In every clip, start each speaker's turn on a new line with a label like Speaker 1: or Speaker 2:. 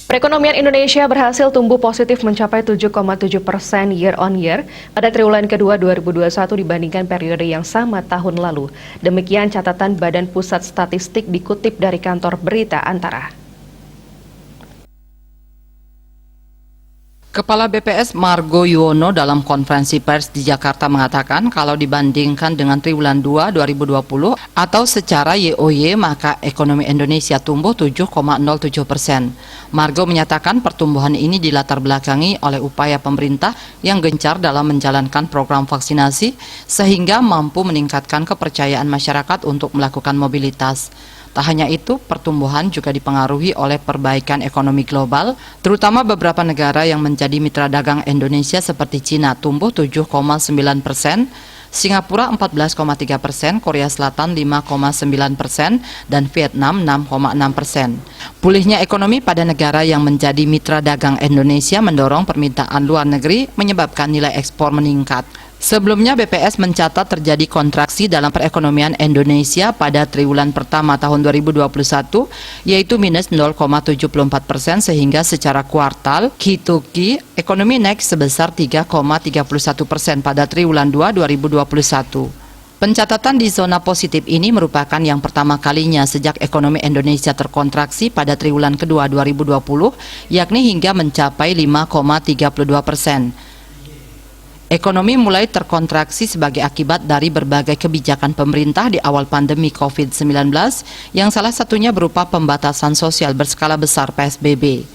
Speaker 1: Perekonomian Indonesia berhasil tumbuh positif mencapai 7,7% year on year pada triwulan kedua 2021 dibandingkan periode yang sama tahun lalu. Demikian catatan Badan Pusat Statistik dikutip dari kantor berita Antara.
Speaker 2: Kepala BPS Margo Yuwono dalam konferensi pers di Jakarta mengatakan kalau dibandingkan dengan triwulan 2 2020 atau secara YoY maka ekonomi Indonesia tumbuh 7,07%. Margo menyatakan pertumbuhan ini dilatar belakangi oleh upaya pemerintah yang gencar dalam menjalankan program vaksinasi sehingga mampu meningkatkan kepercayaan masyarakat untuk melakukan mobilitas. Tak hanya itu, pertumbuhan juga dipengaruhi oleh perbaikan ekonomi global, terutama beberapa negara yang menjadi mitra dagang Indonesia seperti Cina tumbuh 7,9%, Singapura 14,3%, Korea Selatan 5,9%, dan Vietnam 6,6%. Pulihnya ekonomi pada negara yang menjadi mitra dagang Indonesia mendorong permintaan luar negeri menyebabkan nilai ekspor meningkat. Sebelumnya BPS mencatat terjadi kontraksi dalam perekonomian Indonesia pada triwulan pertama tahun 2021 yaitu minus 0,74% sehingga secara kuartal Q2Q ekonomi naik sebesar 3,31% pada triwulan 2 2021. Pencatatan di zona positif ini merupakan yang pertama kalinya sejak ekonomi Indonesia terkontraksi pada triwulan kedua 2020 yakni hingga mencapai 5,32%. Ekonomi mulai terkontraksi sebagai akibat dari berbagai kebijakan pemerintah di awal pandemi COVID-19 yang salah satunya berupa pembatasan sosial berskala besar PSBB.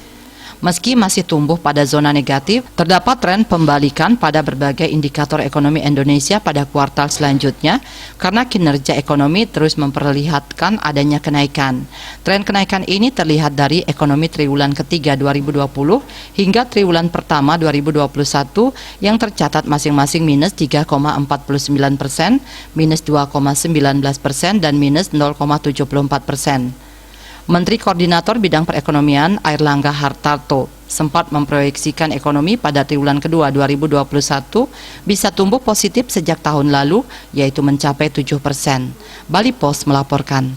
Speaker 2: Meski masih tumbuh pada zona negatif, terdapat tren pembalikan pada berbagai indikator ekonomi Indonesia pada kuartal selanjutnya karena kinerja ekonomi terus memperlihatkan adanya kenaikan. Tren kenaikan ini terlihat dari ekonomi triwulan ketiga 2020 hingga triwulan pertama 2021 yang tercatat masing-masing minus 3,49%, minus 2,19%, dan minus 0,74%. Menteri Koordinator Bidang Perekonomian Airlangga Hartarto sempat memproyeksikan ekonomi pada triwulan kedua 2021 bisa tumbuh positif sejak tahun lalu, yaitu mencapai 7%. Bali Post melaporkan.